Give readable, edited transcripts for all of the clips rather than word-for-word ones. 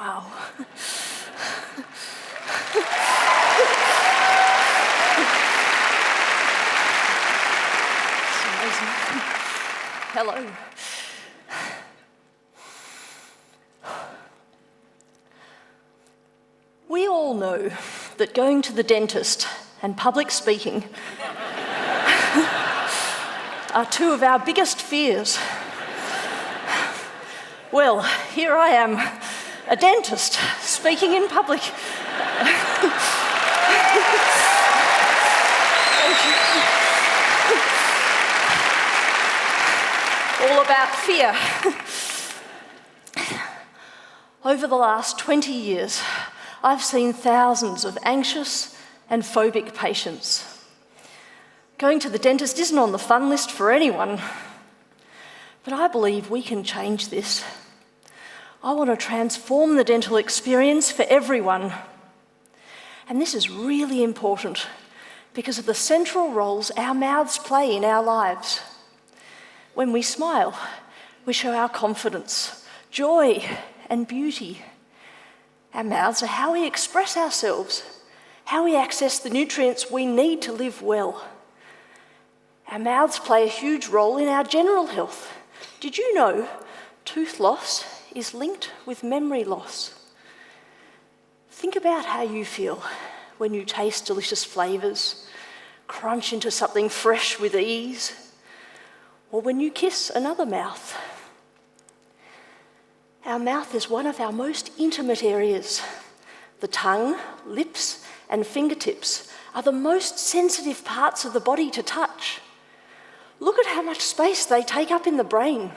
Wow. It's amazing. Hello. We all know that going to the dentist and public speaking are two of our biggest fears. Well, here I am, a dentist, speaking in public. All about fear. Over the last 20 years, I've seen thousands of anxious and phobic patients. Going to the dentist isn't on the fun list for anyone, but I believe we can change this. I want to transform the dental experience for everyone. And this is really important because of the central roles our mouths play in our lives. When we smile, we show our confidence, joy, and beauty. Our mouths are how we express ourselves, how we access the nutrients we need to live well. Our mouths play a huge role in our general health. Did you know tooth loss is linked with memory loss? Think about how you feel when you taste delicious flavours, crunch into something fresh with ease, or when you kiss another mouth. Our mouth is one of our most intimate areas. The tongue, lips, and fingertips are the most sensitive parts of the body to touch. Look at how much space they take up in the brain.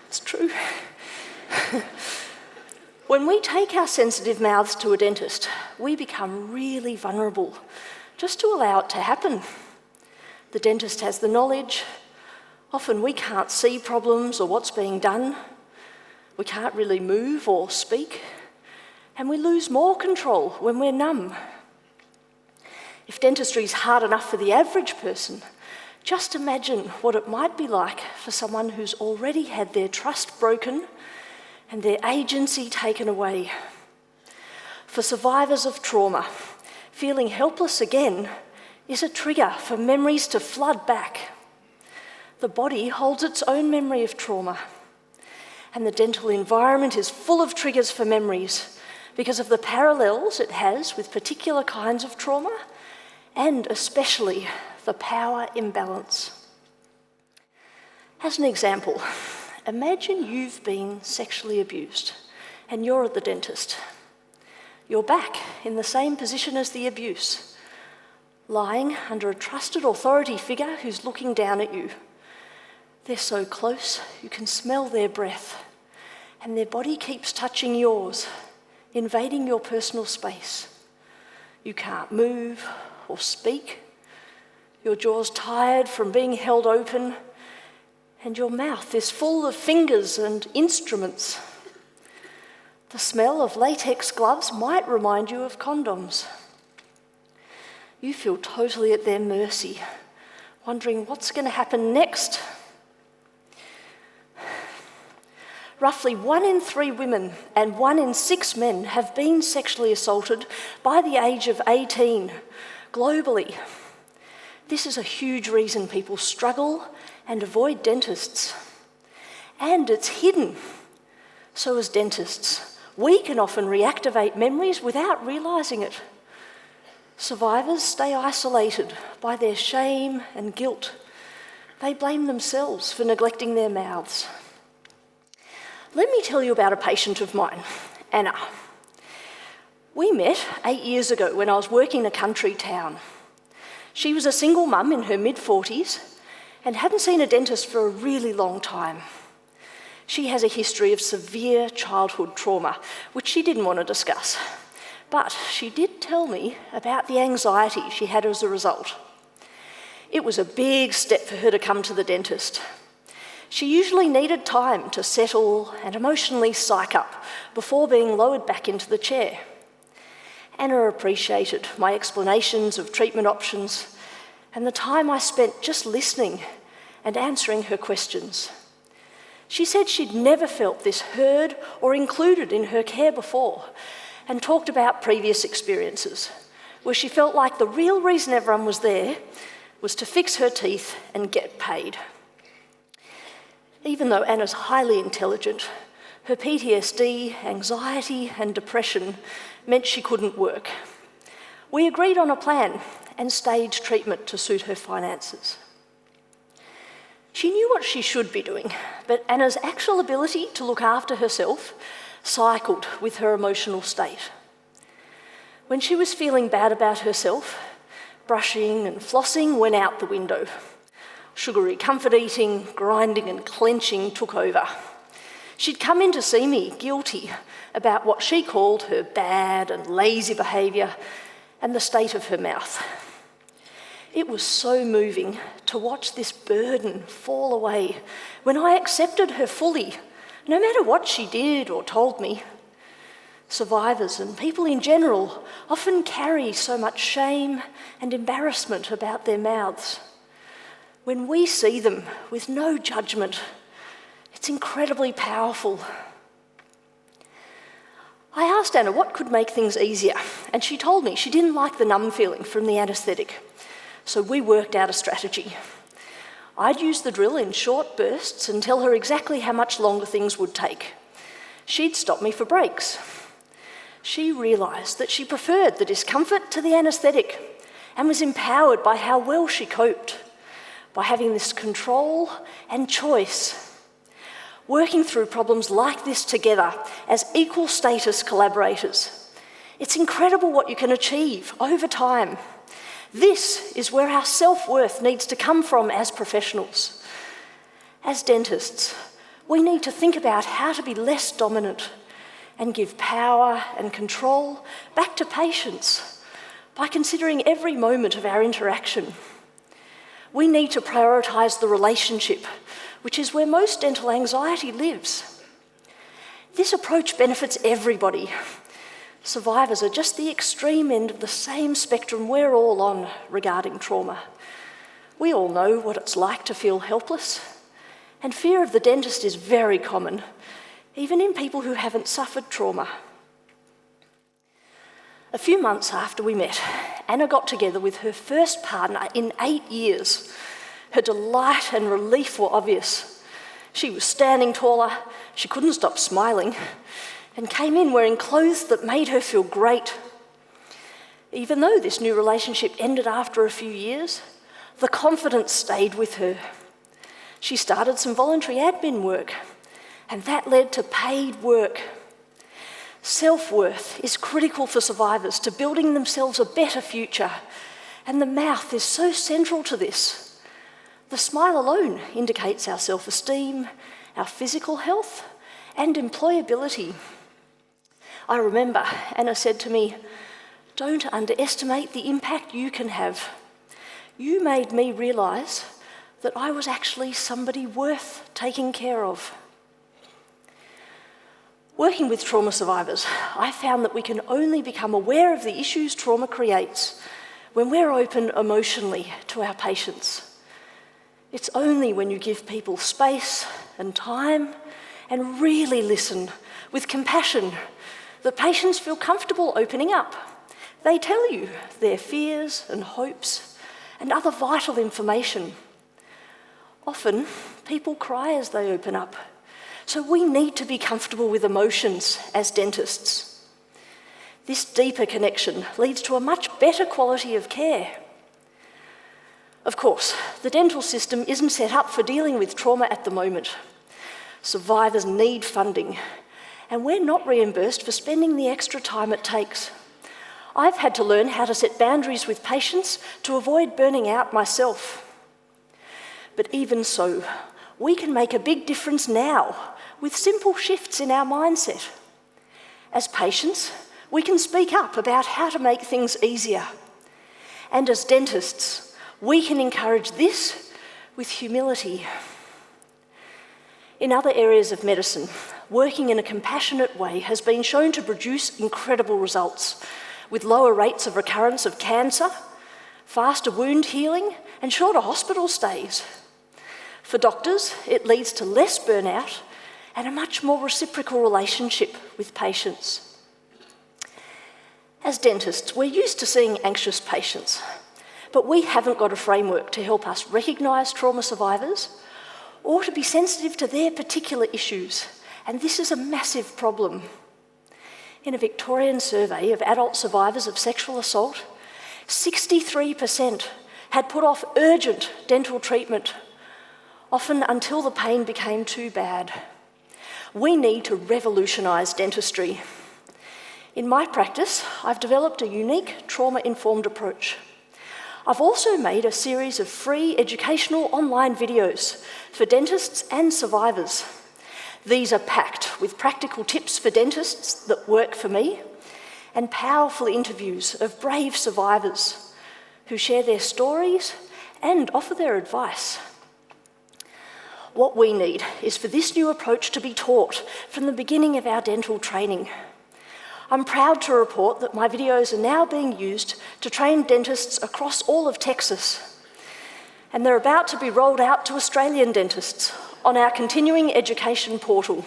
It's true. When we take our sensitive mouths to a dentist, we become really vulnerable, just to allow it to happen. The dentist has the knowledge. Often we can't see problems or what's being done. We can't really move or speak. And we lose more control when we're numb. If dentistry is hard enough for the average person, just imagine what it might be like for someone who's already had their trust broken and their agency taken away. For survivors of trauma, feeling helpless again is a trigger for memories to flood back. The body holds its own memory of trauma, and the dental environment is full of triggers for memories because of the parallels it has with particular kinds of trauma, and especially the power imbalance. As an example, imagine you've been sexually abused and you're at the dentist. You're back in the same position as the abuse, lying under a trusted authority figure who's looking down at you. They're so close, you can smell their breath, and their body keeps touching yours, invading your personal space. You can't move or speak. Your jaw's tired from being held open, and your mouth is full of fingers and instruments. The smell of latex gloves might remind you of condoms. You feel totally at their mercy, wondering what's going to happen next. Roughly 1 in 3 women and 1 in 6 men have been sexually assaulted by the age of 18 globally. This is a huge reason people struggle and avoid dentists. And it's hidden. So as dentists, we can often reactivate memories without realising it. Survivors stay isolated by their shame and guilt. They blame themselves for neglecting their mouths. Let me tell you about a patient of mine, Anna. We met 8 years ago when I was working in a country town. She was a single mum in her mid-40s and hadn't seen a dentist for a really long time. She has a history of severe childhood trauma, which she didn't want to discuss. But she did tell me about the anxiety she had as a result. It was a big step for her to come to the dentist. She usually needed time to settle and emotionally psych up before being lowered back into the chair. Anna appreciated my explanations of treatment options and the time I spent just listening and answering her questions. She said she'd never felt this heard or included in her care before, and talked about previous experiences where she felt like the real reason everyone was there was to fix her teeth and get paid. Even though Anna's highly intelligent, her PTSD, anxiety and depression meant she couldn't work. We agreed on a plan and staged treatment to suit her finances. She knew what she should be doing, but Anna's actual ability to look after herself cycled with her emotional state. When she was feeling bad about herself, brushing and flossing went out the window. Sugary comfort eating, grinding and clenching took over. She'd come in to see me guilty about what she called her bad and lazy behaviour and the state of her mouth. It was so moving to watch this burden fall away when I accepted her fully, no matter what she did or told me. Survivors and people in general often carry so much shame and embarrassment about their mouths. When we see them with no judgment, it's incredibly powerful. I asked Anna what could make things easier, and she told me she didn't like the numb feeling from the anaesthetic, so we worked out a strategy. I'd use the drill in short bursts and tell her exactly how much longer things would take. She'd stop me for breaks. She realised that she preferred the discomfort to the anaesthetic and was empowered by how well she coped, by having this control and choice. Working through problems like this together as equal status collaborators. It's incredible what you can achieve over time. This is where our self-worth needs to come from as professionals. As dentists, we need to think about how to be less dominant and give power and control back to patients by considering every moment of our interaction. We need to prioritise the relationship, which is where most dental anxiety lives. This approach benefits everybody. Survivors are just the extreme end of the same spectrum we're all on regarding trauma. We all know what it's like to feel helpless, and fear of the dentist is very common, even in people who haven't suffered trauma. A few months after we met, Anna got together with her first partner in 8 years. Her delight and relief were obvious. She was standing taller, she couldn't stop smiling, and came in wearing clothes that made her feel great. Even though this new relationship ended after a few years, the confidence stayed with her. She started some voluntary admin work, and that led to paid work. Self-worth is critical for survivors to building themselves a better future, and the mouth is so central to this. The smile alone indicates our self-esteem, our physical health, and employability. I remember Anna said to me, "Don't underestimate the impact you can have. You made me realise that I was actually somebody worth taking care of." Working with trauma survivors, I found that we can only become aware of the issues trauma creates when we're open emotionally to our patients. It's only when you give people space and time and really listen with compassion that patients feel comfortable opening up. They tell you their fears and hopes and other vital information. Often, people cry as they open up, so we need to be comfortable with emotions as dentists. This deeper connection leads to a much better quality of care. Of course, the dental system isn't set up for dealing with trauma at the moment. Survivors need funding, and we're not reimbursed for spending the extra time it takes. I've had to learn how to set boundaries with patients to avoid burning out myself. But even so, we can make a big difference now with simple shifts in our mindset. As patients, we can speak up about how to make things easier. And as dentists, we can encourage this with humility. In other areas of medicine, working in a compassionate way has been shown to produce incredible results, with lower rates of recurrence of cancer, faster wound healing, and shorter hospital stays. For doctors, it leads to less burnout and a much more reciprocal relationship with patients. As dentists, we're used to seeing anxious patients, but we haven't got a framework to help us recognise trauma survivors or to be sensitive to their particular issues, and this is a massive problem. In a Victorian survey of adult survivors of sexual assault, 63% had put off urgent dental treatment, often until the pain became too bad. We need to revolutionise dentistry. In my practice, I've developed a unique trauma-informed approach. I've also made a series of free educational online videos for dentists and survivors. These are packed with practical tips for dentists that work for me and powerful interviews of brave survivors who share their stories and offer their advice. What we need is for this new approach to be taught from the beginning of our dental training. I'm proud to report that my videos are now being used to train dentists across all of Texas, and they're about to be rolled out to Australian dentists on our continuing education portal.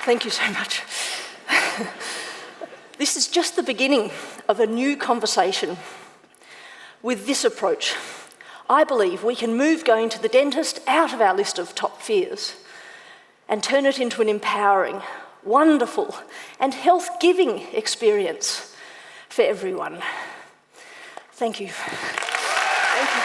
Thank you so much. This is just the beginning of a new conversation. With this approach, I believe we can move going to the dentist out of our list of top fears and turn it into an empowering, wonderful, and health-giving experience for everyone. Thank you. Thank you.